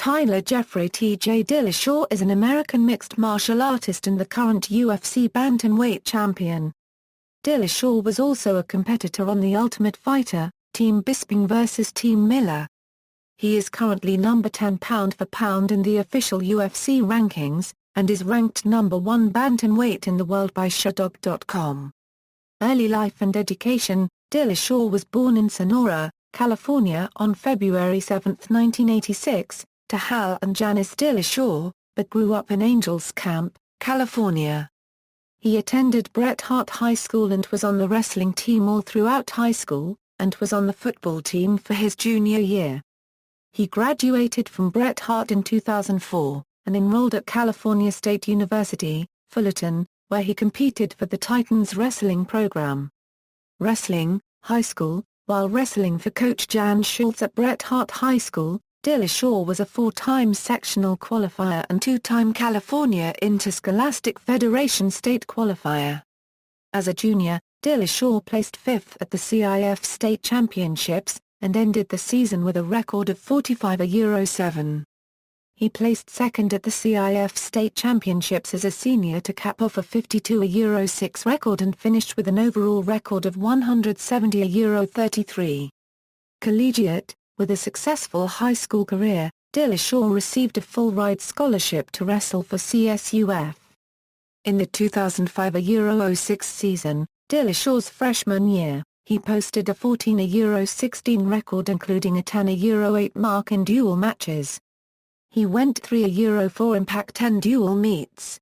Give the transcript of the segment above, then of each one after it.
Tyler Jeffrey T.J. Dillashaw is an American mixed martial artist and the current UFC Bantamweight Champion. Dillashaw was also a competitor on The Ultimate Fighter, Team Bisping vs Team Miller. He is currently number 10 pound for pound in the official UFC rankings, and is ranked number 1 bantamweight in the world by Sherdog.com. Early life and education. Dillashaw was born in Sonora, California on February 7, 1986, to Hal and Janice Dillashaw, but grew up in Angels Camp, California. He attended Bret Hart High School and was on the wrestling team all throughout high school, and was on the football team for his junior year. He graduated from Bret Hart in 2004, and enrolled at California State University, Fullerton, where he competed for the Titans wrestling program. Wrestling, high school. While wrestling for Coach Jan Schultz at Bret Hart High School, Dillashaw was a 4-time sectional qualifier and 2-time California Interscholastic Federation state qualifier. As a junior, Dillashaw placed 5th at the CIF State Championships, and ended the season with a record of 45-7. He placed 2nd at the CIF State Championships as a senior to cap off a 52-6 record and finished with an overall record of 170-33. Collegiate. With a successful high school career, Dillashaw received a full-ride scholarship to wrestle for CSUF. In the 2005-06 season, Dillashaw's freshman year, he posted a 14-16 record including a 10-8 mark in dual matches. He went 3-4 in Pac-10 dual meets.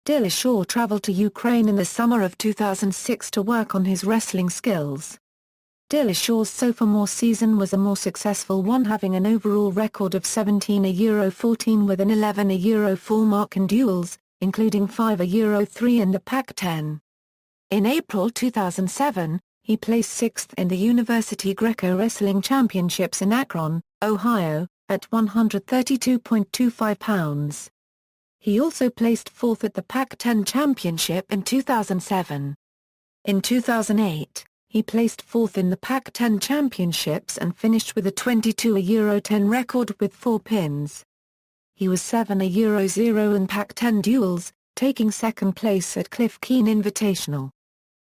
Dillashaw traveled to Ukraine in the summer of 2006 to work on his wrestling skills. Dillashaw's sophomore season was a more successful one, having an overall record of 17-14 with an 11-4 mark in duels, including 5-3 in the Pac-10. In April 2007, he placed 6th in the University Greco Wrestling Championships in Akron, Ohio, at 132.25 pounds. He also placed 4th at the Pac-10 Championship in 2007. In 2008, he placed 4th in the Pac-10 Championships and finished with a 22-10 record with 4 pins. He was 7-0 in Pac-10 duels, taking 2nd place at Cliff Keen Invitational.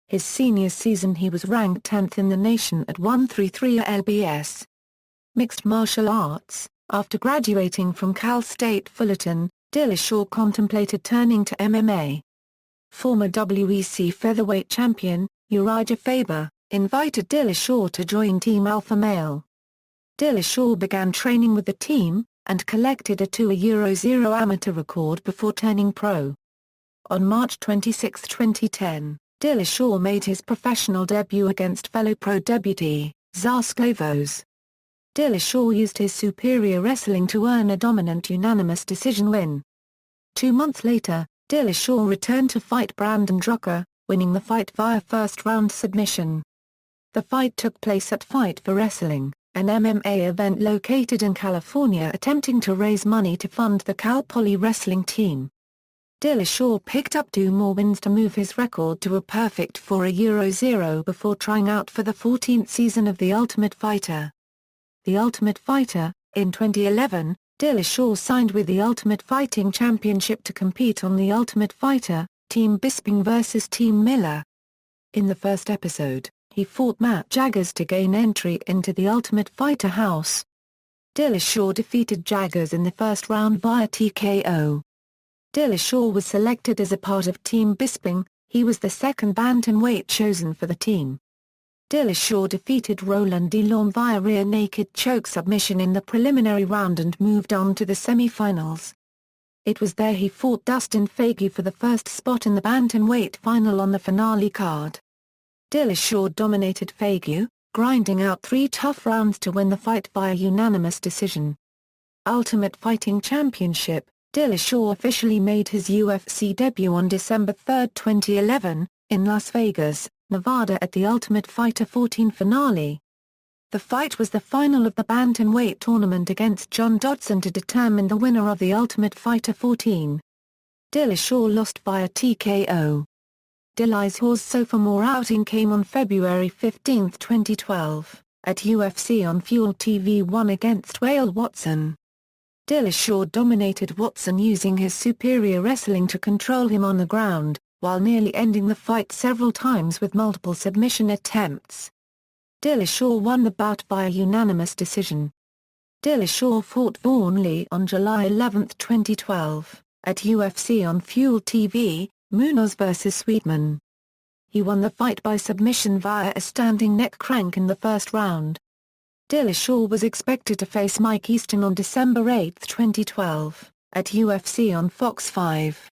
His senior season he was ranked 10th in the nation at 133 lbs. Mixed martial arts. After graduating from Cal State Fullerton, Dillashaw contemplated turning to MMA. Former WEC featherweight champion, Uriah Faber, invited Dillashaw to join Team Alpha Male. Dillashaw began training with the team, and collected a 2-0 amateur record before turning pro. On March 26, 2010, Dillashaw made his professional debut against fellow pro debutee, Tsar Sklavos. Dillashaw used his superior wrestling to earn a dominant unanimous decision win. 2 months later, Dillashaw returned to fight Brandon Drucker, winning the fight via first-round submission. The fight took place at Fight for Wrestling, an MMA event located in California attempting to raise money to fund the Cal Poly wrestling team. Dillashaw picked up 2 more wins to move his record to a perfect 4-0 before trying out for the 14th season of The Ultimate Fighter. The Ultimate Fighter. In 2011, Dillashaw signed with the Ultimate Fighting Championship to compete on The Ultimate Fighter, Team Bisping vs Team Miller. In the first episode, he fought Matt Jaggers to gain entry into the Ultimate Fighter house. Dillashaw defeated Jaggers in the first round via TKO. Dillashaw was selected as a part of Team Bisping. He was the 2nd bantamweight chosen for the team. Dillashaw defeated Roland DeLorme via rear naked choke submission in the preliminary round and moved on to the semi-finals. It was there he fought Dustin Fagey for the first spot in the bantamweight final on the finale card. Dillashaw dominated Fagey, grinding out 3 tough rounds to win the fight via unanimous decision. Ultimate Fighting Championship. Dillashaw officially made his UFC debut on December 3, 2011, in Las Vegas, Nevada at the Ultimate Fighter 14 finale. The fight was the final of the bantamweight tournament against John Dodson to determine the winner of the Ultimate Fighter 14. Dillashaw lost via TKO. Dillashaw's sophomore outing came on February 15, 2012, at UFC on Fuel TV 1 against Wale Watson. Dillashaw dominated Watson using his superior wrestling to control him on the ground, while nearly ending the fight several times with multiple submission attempts. Dillashaw won the bout via unanimous decision. Dillashaw fought Vaughn Lee on July 11, 2012, at UFC on Fuel TV, Munoz vs. Sweetman. He won the fight by submission via a standing neck crank in the first round. Dillashaw was expected to face Mike Easton on December 8, 2012, at UFC on Fox 5.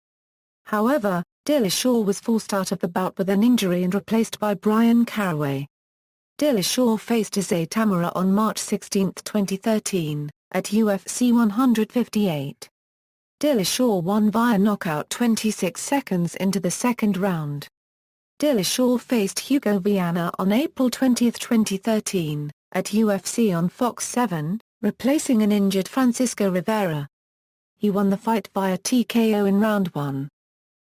However, Dillashaw was forced out of the bout with an injury and replaced by Brian Caraway. Dillashaw faced Isai Tamura on March 16, 2013, at UFC 158. Dillashaw won via knockout 26 seconds into the second round. Dillashaw faced Hugo Viana on April 20, 2013, at UFC on Fox 7, replacing an injured Francisco Rivera. He won the fight via TKO in round 1.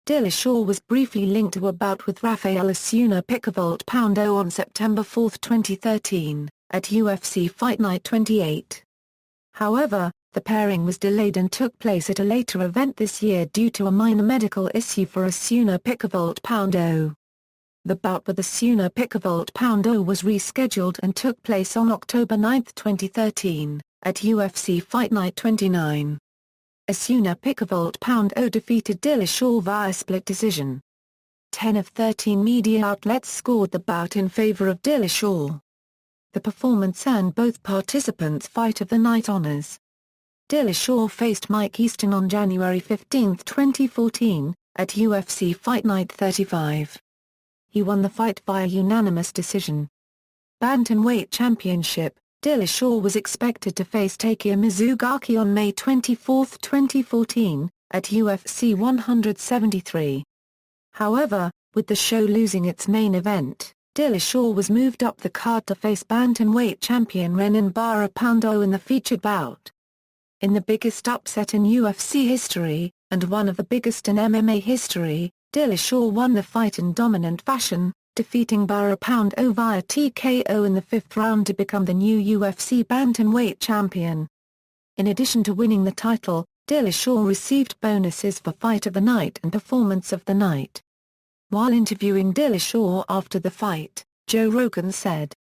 Dillashaw was briefly linked to a bout with Rafael Osuna Picavolt Poundo on September 4, 2013, at UFC Fight Night 28. However, the pairing was delayed and took place at a later event this year due to a minor medical issue for Osuna Picavolt Poundo. The bout with Osuna Picavolt Poundo was rescheduled and took place on October 9, 2013, at UFC Fight Night 29. Osuna Picavolt Poundo defeated Dillashaw via split decision. 10 of 13 media outlets scored the bout in favor of Dillashaw. The performance earned both participants Fight of the Night honors. Dillashaw faced Mike Easton on January 15, 2014, at UFC Fight Night 35. He won the fight via unanimous decision. Bantamweight Championship, Dillashaw was expected to face Takeya Mizugaki on May 24, 2014, at UFC 173. However, with the show losing its main event, Dillashaw was moved up the card to face Bantamweight champion Renan Barra Poundo in the featured bout. In the biggest upset in UFC history, and one of the biggest in MMA history, Dillashaw won the fight in dominant fashion, defeating Barra Poundo via TKO in the 5th round to become the new UFC Bantamweight Champion. In addition to winning the title, Dillashaw received bonuses for Fight of the Night and Performance of the Night. While interviewing Dillashaw after the fight, Joe Rogan said,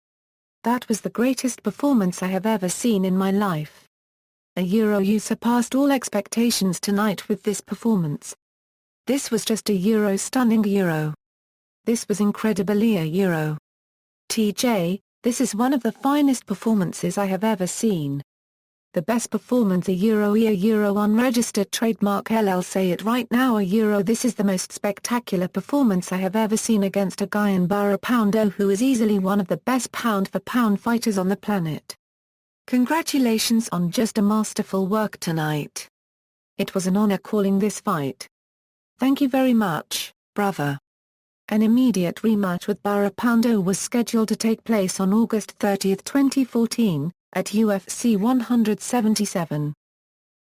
"That was the greatest performance I have ever seen in my life. You surpassed all expectations tonight with this performance. This was just a stunning This was incredibly a TJ, this is one of the finest performances I have ever seen. The best performance a unregistered trademark LL say it right now this is the most spectacular performance I have ever seen against a guy in Barra Poundo who is easily one of the best pound-for-pound fighters on the planet. Congratulations on just a masterful work tonight. It was an honor calling this fight. Thank you very much, brother." An immediate rematch with Barra Poundo was scheduled to take place on August 30, 2014, at UFC 177.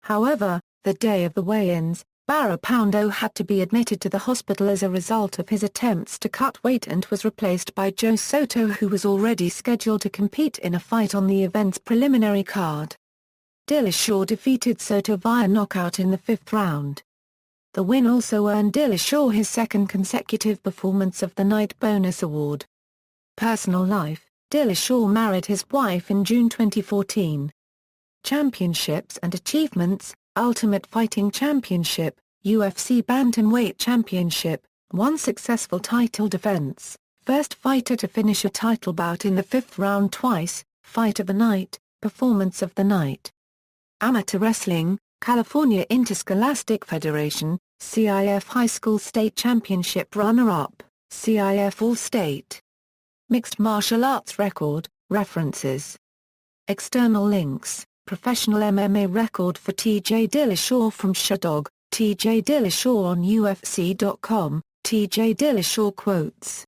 However, the day of the weigh-ins, Barra Poundo had to be admitted to the hospital as a result of his attempts to cut weight and was replaced by Joe Soto, who was already scheduled to compete in a fight on the event's preliminary card. Dillashaw defeated Soto via knockout in the 5th round. The win also earned Dillashaw his second consecutive Performance of the Night bonus award. Personal life: Dillashaw married his wife in June 2014. Championships and achievements: Ultimate Fighting Championship, UFC Bantamweight Championship, 1 successful title defense, first fighter to finish a title bout in the 5th round twice, Fight of the Night, Performance of the Night. Amateur Wrestling, California Interscholastic Federation, CIF High School State Championship runner-up, CIF All-State. Mixed Martial Arts Record, References. External links: Professional MMA record for TJ Dillashaw from Sherdog, TJ Dillashaw on UFC.com, TJ Dillashaw quotes.